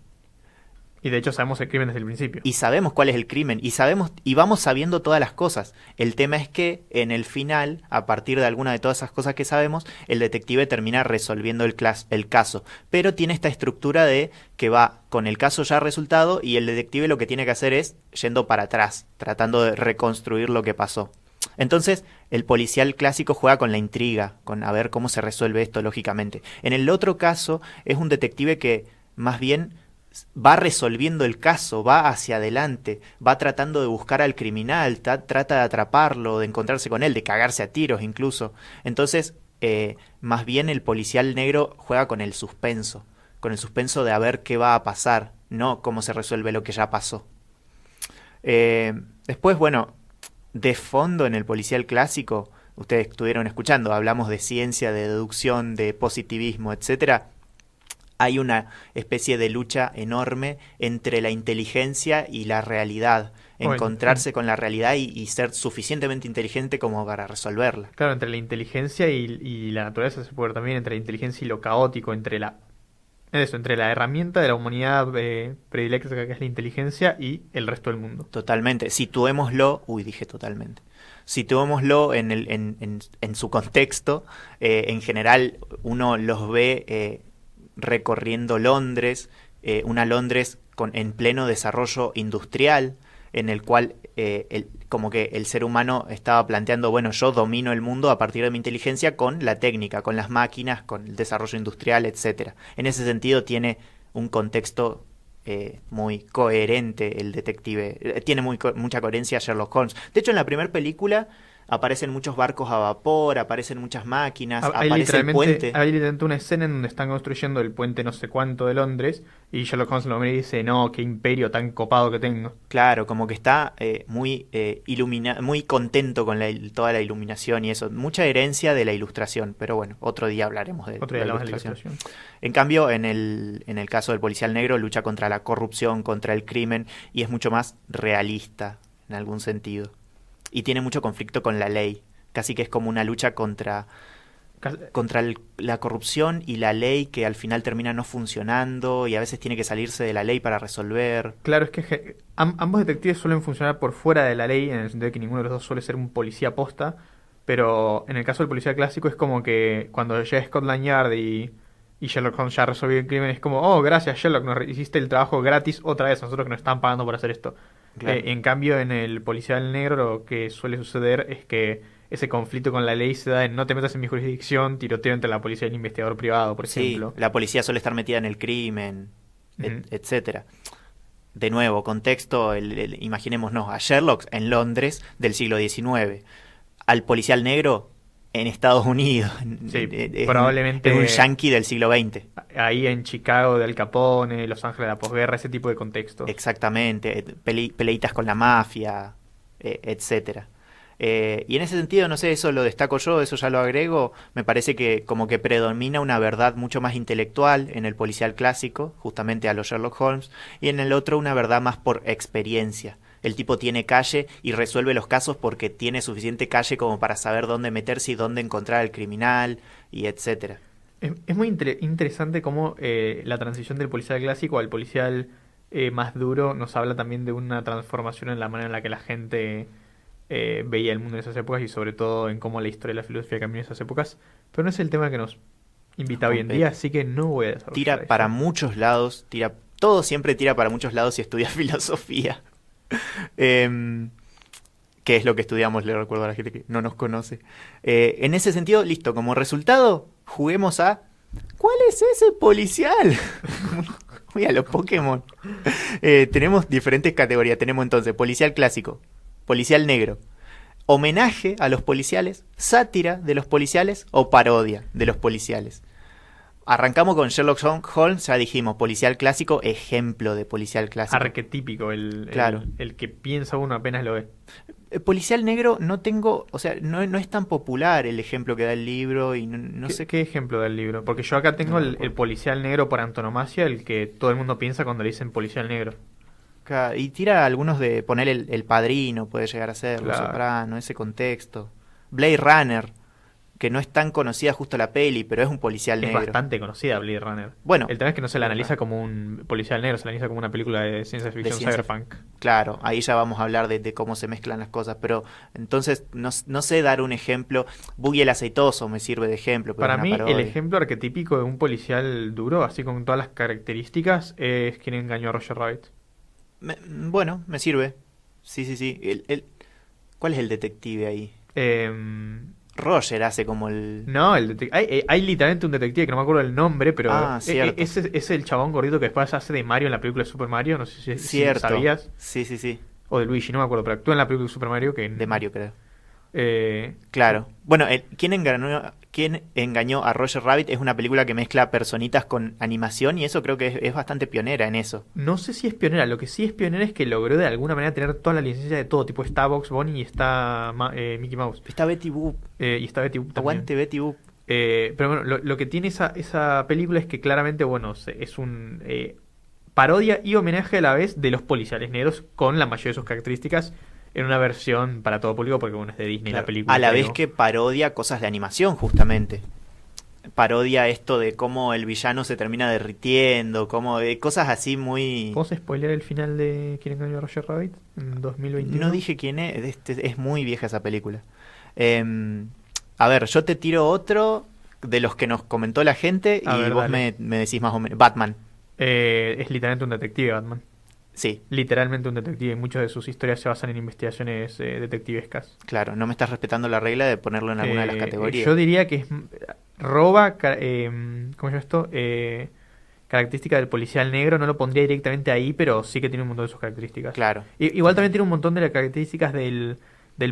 Y de hecho sabemos el crimen desde el principio. Y sabemos cuál es el crimen, y sabemos, y vamos sabiendo todas las cosas. El tema es que en el final, a partir de alguna de todas esas cosas que sabemos, el detective termina resolviendo el caso. Pero tiene esta estructura de que va con el caso ya resultado, y el detective lo que tiene que hacer es yendo para atrás, tratando de reconstruir lo que pasó. Entonces, el policial clásico juega con la intriga, con a ver cómo se resuelve esto lógicamente. En el otro caso, es un detective que más bien va resolviendo el caso, va hacia adelante, va tratando de buscar al criminal, trata de atraparlo, de encontrarse con él, de cagarse a tiros incluso. Entonces, más bien el policial negro juega con el suspenso de a ver qué va a pasar, no cómo se resuelve lo que ya pasó. Después, bueno, de fondo en el policial clásico, ustedes estuvieron escuchando, hablamos de ciencia, de deducción, de positivismo, etcétera. Hay una especie de lucha enorme entre la inteligencia y la realidad. Encontrarse con la realidad y ser suficientemente inteligente como para resolverla. Claro, entre la inteligencia y la naturaleza se puede ver también, entre la inteligencia y lo caótico, entre la herramienta de la humanidad predilecta que es la inteligencia y el resto del mundo. Totalmente. Situémoslo, dije totalmente. Situémoslo en su contexto. En general, uno los ve recorriendo Londres, una Londres en pleno desarrollo industrial, en el cual como que el ser humano estaba planteando, bueno, yo domino el mundo a partir de mi inteligencia con la técnica, con las máquinas, con el desarrollo industrial, etcétera. En ese sentido tiene un contexto muy coherente el detective, tiene mucha coherencia Sherlock Holmes. De hecho, en la primera película aparecen muchos barcos a vapor, aparecen muchas máquinas, aparece el puente. Hay literalmente una escena en donde están construyendo el puente no sé cuánto de Londres y Sherlock Holmes lo mira y dice, no, qué imperio tan copado que tengo. Claro, como que está muy muy contento con toda la iluminación y eso. Mucha herencia de la ilustración, pero bueno, otro día hablaremos de Otro día la hablamos de la ilustración. ilustración. En cambio, en el caso del policial negro, lucha contra la corrupción, contra el crimen y es mucho más realista en algún sentido. Y tiene mucho conflicto con la ley. Casi que es como una lucha contra la corrupción y la ley que al final termina no funcionando y a veces tiene que salirse de la ley para resolver. Claro, es que ambos detectives suelen funcionar por fuera de la ley, en el sentido de que ninguno de los dos suele ser un policía posta, pero en el caso del policía clásico es como que cuando llega Scotland Yard y Sherlock Holmes ya resolvió el crimen, es como, oh, gracias Sherlock, nos hiciste el trabajo gratis otra vez, nosotros que nos están pagando por hacer esto. Claro. En cambio, en el policial negro lo que suele suceder es que ese conflicto con la ley se da en no te metas en mi jurisdicción, tiroteo entre la policía y el investigador privado, por ejemplo. Sí, la policía suele estar metida en el crimen, Ujú. etcétera. De nuevo, contexto, imaginémonos a Sherlock en Londres del siglo XIX, al policial negro en Estados Unidos, Sí, probablemente es un yankee del siglo XX. ahí en Chicago de Al Capone, Los Ángeles de la posguerra, ese tipo de contextos. Exactamente, peleitas con la mafia, etcétera. Y en ese sentido, no sé, eso lo destaco yo, eso ya lo agrego, me parece que como que predomina una verdad mucho más intelectual en el policial clásico, justamente a los Sherlock Holmes, y en el otro una verdad más por experiencia. El tipo tiene calle y resuelve los casos porque tiene suficiente calle como para saber dónde meterse y dónde encontrar al criminal, y etcétera. Es muy interesante cómo la transición del policial clásico al policial más duro nos habla también de una transformación en la manera en la que la gente veía el mundo en esas épocas y sobre todo en cómo la historia y la filosofía cambió en esas épocas. Pero no es el tema que nos invita hoy en día, así que no voy a desarrollar Tira eso. para muchos lados, todo siempre tira para muchos lados si estudias filosofía. Em, que es lo que estudiamos, le recuerdo a la gente que no nos conoce. En ese sentido, listo, como resultado, juguemos a ¿cuál es ese policial? Muy a los Pokémon. Tenemos diferentes categorías. Tenemos entonces policial clásico, policial negro, homenaje a los policiales, sátira de los policiales o parodia de los policiales. Arrancamos con Sherlock Holmes, ya dijimos, policial clásico, ejemplo de policial clásico. Arquetípico, Claro. el que piensa uno apenas lo ve. Policial negro no tengo, o sea, no es tan popular el ejemplo que da el libro y no ¿Qué, sé qué ejemplo del libro? Porque yo acá tengo No me el acuerdo. policial negro por antonomasia, el que todo el mundo piensa cuando le dicen policial negro. Y tira algunos de poner el Padrino, puede llegar a ser, Los Claro. Soprano, ese contexto. Blade Runner, que no es tan conocida justo la peli, pero es un policial Es negro. bastante conocida Blade Runner. Bueno, El tema es que no se la Blade analiza Runner. como un policial negro, se la analiza como una película de ciencia ficción ciencia cyberpunk. Claro, ahí ya vamos a hablar de cómo se mezclan las cosas, pero entonces no sé dar un ejemplo. Boogie el aceitoso me sirve de ejemplo, pero Para es una mí, el parodia. ejemplo arquetípico de un policial duro, así con todas las características, es quien engañó a Roger Rabbit. Bueno, me sirve. Sí. ¿Cuál es el detective ahí? Roger hace como el... No, hay literalmente un detective que no me acuerdo el nombre, pero Cierto. ese es el chabón gordito que después hace de Mario en la película de Super Mario, no sé si Cierto. sabías. Sí. O de Luigi, no me acuerdo, pero actúa en la película de Super Mario que... De Mario, creo. Eh, Claro. Bueno, ¿Quién engañó a Roger Rabbit? Es una película que mezcla personitas con animación y eso creo que es bastante pionera en eso. no sé si es pionera, lo que sí es pionera es que logró de alguna manera tener toda la licencia de todo, tipo está Bugs Bunny y está Mickey Mouse. Está Betty Boop. Y está Betty Boop también. Aguante Betty Boop. Pero bueno, lo que tiene esa película es que claramente, bueno, es un parodia y homenaje a la vez de los policiales negros con la mayoría de sus características en una versión para todo público porque bueno, es de Disney Claro, la película. a la creo. vez que parodia cosas de animación, justamente. Parodia esto de cómo el villano se termina derritiendo, como cosas así muy... ¿Podemos spoilear el final de ¿Quién engañó a Roger Rabbit? En 2021. No dije quién es muy vieja esa película. A ver, yo te tiro otro de los que nos comentó la gente A y ver, vos dale. me decís más o menos. Batman, Es literalmente un detective, Batman. sí, Literalmente un detective. Muchas de sus historias se basan en investigaciones detectivescas. claro, no me estás respetando la regla de ponerlo en alguna de las categorías. Yo diría que roba, ¿cómo se llama esto? Característica del policial negro, no lo pondría directamente ahí, pero sí que tiene un montón de sus características. Claro, Igual también tiene un montón de las características del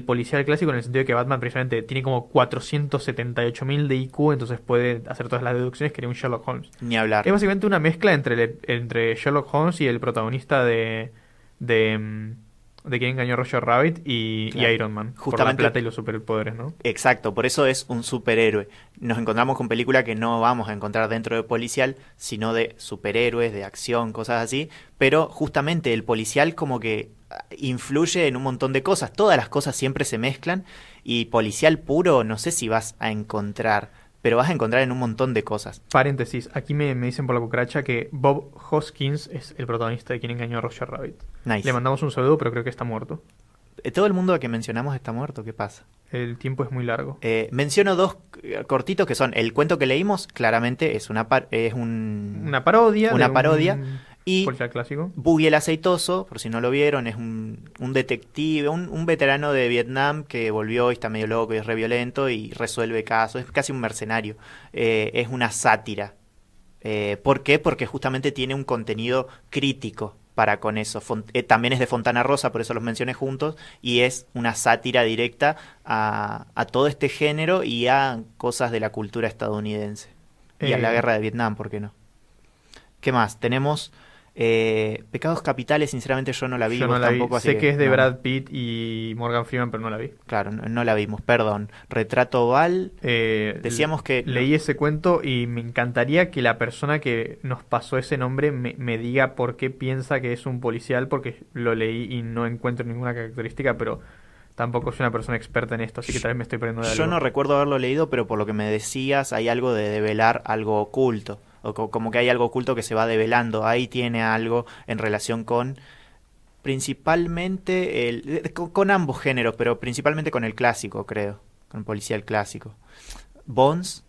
policial clásico, en el sentido de que Batman precisamente tiene como 478.000 de IQ, entonces puede hacer todas las deducciones que haría un Sherlock Holmes. ni hablar. Es básicamente una mezcla entre Sherlock Holmes y el protagonista de Quien engañó a Roger Rabbit y Claro. Iron Man. Por la Justamente- plata y los superpoderes, ¿no? Exacto, por eso es un superhéroe. Nos encontramos con películas que no vamos a encontrar dentro de policial, sino de superhéroes, de acción, cosas así. Pero justamente el policial como que influye en un montón de cosas. Todas las cosas siempre se mezclan y policial puro no sé si vas a encontrar, pero vas a encontrar en un montón de cosas. Paréntesis, aquí me dicen por la cucaracha que Bob Hoskins es el protagonista de Quien engañó a Roger Rabbit. Nice. Le mandamos un saludo, pero creo que está muerto. Todo el mundo que mencionamos está muerto, ¿qué pasa? El tiempo es muy largo. Menciono dos cortitos que son el cuento que leímos, claramente es una Una parodia. una de parodia, un y policial clásico. Boogie el aceitoso, por si no lo vieron, es un detective, un veterano de Vietnam que volvió y está medio loco y es re violento y resuelve casos, es casi un mercenario. Es una sátira. ¿Por qué? Porque justamente tiene un contenido crítico para con eso. También es de Fontana Rosa, por eso los mencioné juntos, y es una sátira directa a todo este género y a cosas de la cultura estadounidense. Y a la guerra de Vietnam, ¿por qué no? ¿Qué más? Tenemos Pecados Capitales, sinceramente yo no la vi, Yo vos no la vi. tampoco, así Sé que es de no. Brad Pitt y Morgan Freeman, pero no la vi. Claro, no la vimos, perdón. Retrato Oval, decíamos que... Leí ese cuento y me encantaría que la persona que nos pasó ese nombre me diga por qué piensa que es un policial, porque lo leí y no encuentro ninguna característica, pero tampoco soy una persona experta en esto, así que tal vez me estoy perdiendo de algo. Yo no recuerdo haberlo leído, pero por lo que me decías hay algo de develar algo oculto, o como que hay algo oculto que se va develando, ahí tiene algo en relación con Principalmente con ambos géneros, pero principalmente con el clásico, creo. Con el policial clásico. Bones,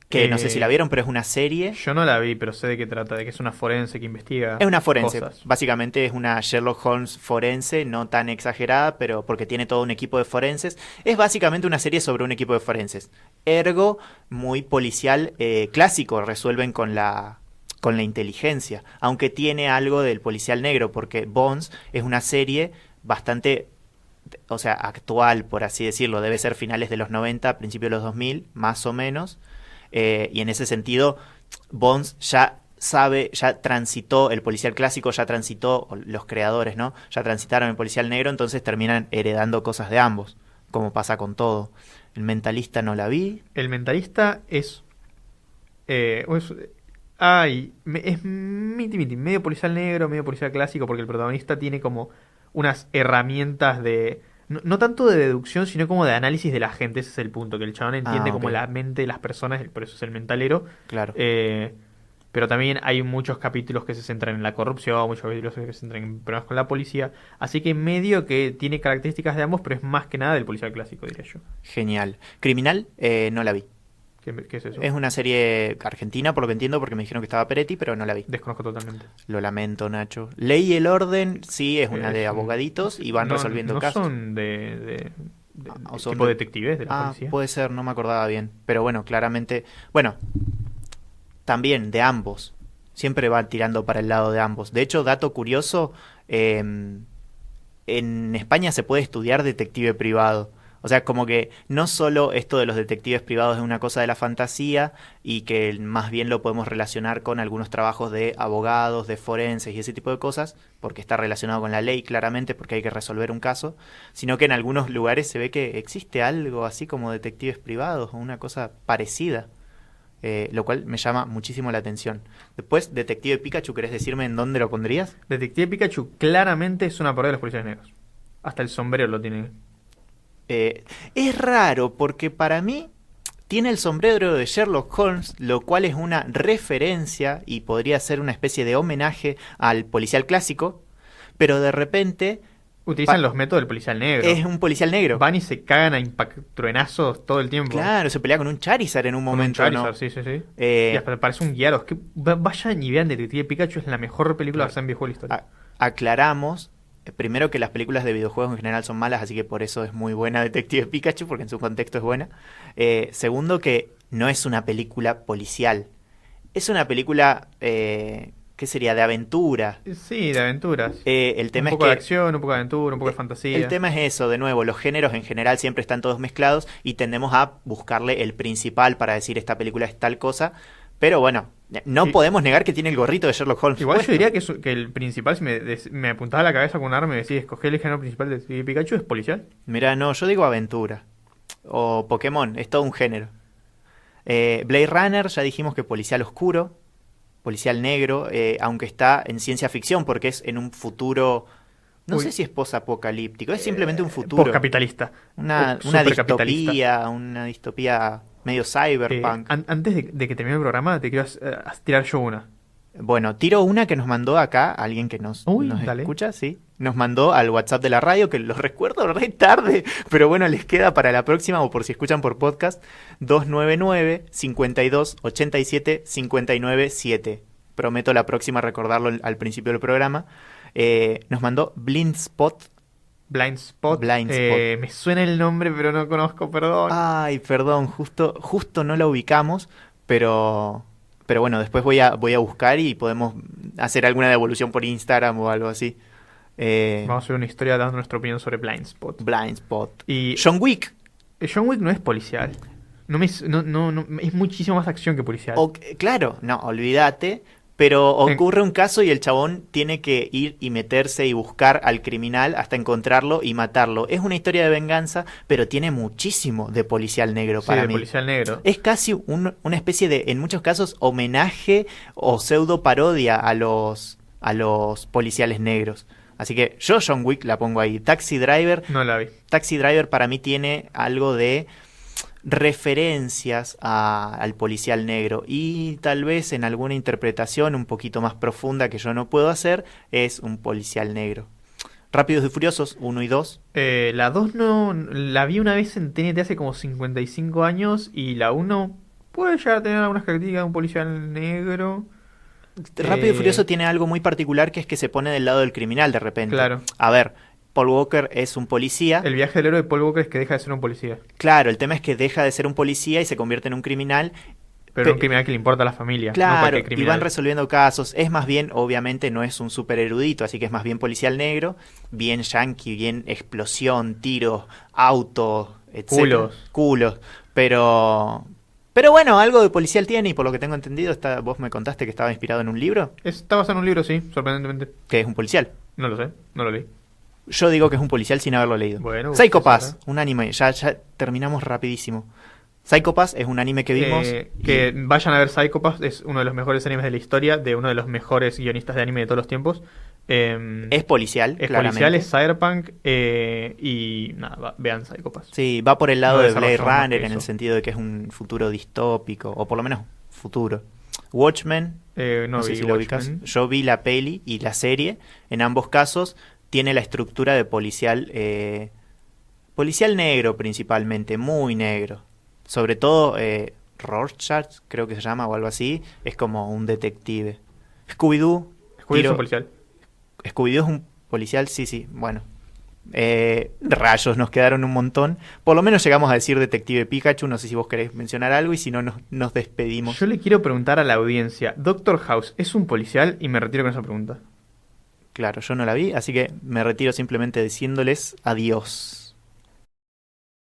que no sé si la vieron, pero es una serie. Yo no la vi, pero sé de qué trata, de que es una forense que investiga Es una forense. cosas. Básicamente es una Sherlock Holmes forense, no tan exagerada, pero porque tiene todo un equipo de forenses. Es básicamente una serie sobre un equipo de forenses. Ergo, muy policial clásico, resuelven con la inteligencia, aunque tiene algo del policial negro, porque Bones es una serie bastante, o sea, actual, por así decirlo, debe ser finales de los 90, principios de los 2000, más o menos, y en ese sentido, Bones ya transitó el policial clásico, ya transitó, los creadores, ¿no? Ya transitaron el policial negro, entonces terminan heredando cosas de ambos, como pasa con todo. El Mentalista no la vi. El Mentalista es es medio policial negro, medio policial clásico, porque el protagonista tiene como unas herramientas de... No tanto de deducción, sino como de análisis de la gente. Ese es el punto, que el chabón entiende como Ok. la mente de las personas, por eso es el mentalero. Claro. Pero también hay muchos capítulos que se centran en la corrupción, muchos capítulos que se centran en problemas con la policía. Así que medio que tiene características de ambos, pero es más que nada del policial clásico, diría yo. Genial. Criminal, no la vi. ¿Qué es eso? Es una serie argentina, por lo que entiendo, porque me dijeron que estaba Peretti, pero no la vi. Desconozco totalmente. Lo lamento, Nacho. Ley y el Orden, sí, es una de Es un- abogaditos y van resolviendo no casos. son de O son tipo de- detectives de la policía. puede ser, no me acordaba bien. Pero bueno, claramente. Bueno, también de ambos. Siempre van tirando para el lado de ambos. De hecho, dato curioso, en España se puede estudiar detective privado. O sea, como que no solo esto de los detectives privados es una cosa de la fantasía y que más bien lo podemos relacionar con algunos trabajos de abogados, de forenses y ese tipo de cosas, porque está relacionado con la ley claramente, porque hay que resolver un caso, sino que en algunos lugares se ve que existe algo así como detectives privados o una cosa parecida, lo cual me llama muchísimo la atención. Después, Detective Pikachu, ¿querés decirme en dónde lo pondrías? Detective Pikachu claramente es una parodia de los policías negros. Hasta el sombrero lo tiene. Es raro porque para mí tiene el sombrero de Sherlock Holmes, lo cual es una referencia y podría ser una especie de homenaje al policial clásico, pero de repente Utilizan Pa- los métodos del policial negro. es un policial negro. Van y se cagan a truenazos todo el tiempo. Claro, se pelea con un Charizard en un Con un momento, Charizard, ¿no? sí, sí, sí. Eh, Y hasta parece un Gyarados. Vayan y vean Detective Pikachu, es la mejor película Claro. basada en videojuegos de la historia. Aclaramos, primero que las películas de videojuegos en general son malas, así que por eso es muy buena Detective Pikachu, porque en su contexto es buena. Segundo, que no es una película policial. Es una película, ¿qué sería? De aventura. Sí, de aventuras. El tema un es poco de que acción, un poco de aventura, un poco de fantasía. el tema es eso, de nuevo, los géneros en general siempre están todos mezclados y tendemos a buscarle el principal para decir esta película es tal cosa, pero bueno, no Sí. podemos negar que tiene el gorrito de Sherlock Holmes. Igual yo puesto. diría que el principal, si me apuntaba a la cabeza con un arma y me decís, escoger el género principal de Detective Pikachu, es policial. Mira, no, yo digo aventura. O Pokémon, es todo un género. Blade Runner, ya dijimos que policial oscuro, policial negro, aunque está en ciencia ficción porque es en un futuro, no Uy. sé si es posapocalíptico, es simplemente un futuro. Postcapitalista. Una Supercapitalista. distopía medio cyberpunk. Antes de que termine el programa, te quiero tirar yo una. Bueno, tiro una que nos mandó acá, alguien que nos Dale. escucha, sí. Nos mandó al WhatsApp de la radio, que lo recuerdo re tarde, pero bueno, les queda para la próxima o por si escuchan por podcast, 299-52-87-59-7. Prometo la próxima recordarlo al principio del programa. Nos mandó Blind Spot. Blind Spot. Blind Spot. Me suena el nombre, pero no conozco, perdón. Ay, perdón, justo no la ubicamos, pero bueno, después voy a buscar y podemos hacer alguna devolución por Instagram o algo así. Vamos a hacer una historia dando nuestra opinión sobre Blind Spot. Blind Spot. Y John Wick. John Wick no es policial. No, es muchísimo más acción que policial. Claro, no, olvídate. Pero ocurre un caso y el chabón tiene que ir y meterse y buscar al criminal hasta encontrarlo y matarlo. Es una historia de venganza, pero tiene muchísimo de policial negro Sí, para de mí. policial negro. Es casi una especie de, en muchos casos, homenaje o pseudo parodia a los policiales negros. Así que yo John Wick la pongo ahí. Taxi Driver No la vi. para mí tiene algo de referencias al policial negro y tal vez en alguna interpretación un poquito más profunda que yo no puedo hacer es un policial negro. Rápidos y Furiosos 1 y 2. La 2 no, la vi una vez en TNT hace como 55 años y la uno puede llegar a tener algunas características de un policial negro. Rápido y Furioso tiene algo muy particular, que es que se pone del lado del criminal de repente. Claro. A ver, Paul Walker es un policía. El viaje del héroe de Paul Walker es que deja de ser un policía. Claro, el tema es que deja de ser un policía y se convierte en un criminal. Pero un criminal que le importa a la familia. No Claro, cualquier y criminal. van resolviendo casos. Es más bien, obviamente, no es un súper erudito, así que es más bien policial negro, bien yankee, bien explosión, tiros, auto, etc. Culos. Pero bueno, algo de policial tiene, y por lo que tengo entendido, vos me contaste que estaba inspirado en un libro, Está basado en un libro, sí, sorprendentemente. que es un policial. No lo sé, no lo leí. Yo digo que es un policial sin haberlo leído. Bueno, Psycho usted Pass, sabrá. un anime, ya terminamos rapidísimo. Psycho Pass es un anime que vimos. Que vayan a ver Psycho Pass, es uno de los mejores animes de la historia, de uno de los mejores guionistas de anime de todos los tiempos. Es policial, Es claramente. policial, es cyberpunk, y nada, vean Psycho Pass. Sí, va por el lado No de Blade desarrollamos más Runner que en el eso. sentido de que es un futuro distópico, o por lo menos futuro. Watchmen, No no sé vi si lo ubicas. Watchmen. Yo vi la peli y la serie. En ambos casos tiene la estructura de policial, policial negro principalmente, muy negro. Sobre todo Rorschach, creo que se llama, o algo así, es como un detective. Scooby-Doo. Scooby es un policial. Scooby-Doo es un policial, sí, bueno. Rayos, nos quedaron un montón. Por lo menos llegamos a decir Detective Pikachu. No sé si vos querés mencionar algo, y si no, nos despedimos. Yo le quiero preguntar a la audiencia, ¿Doctor House es un policial? Y me retiro con esa pregunta. Claro, yo no la vi, así que me retiro simplemente diciéndoles adiós.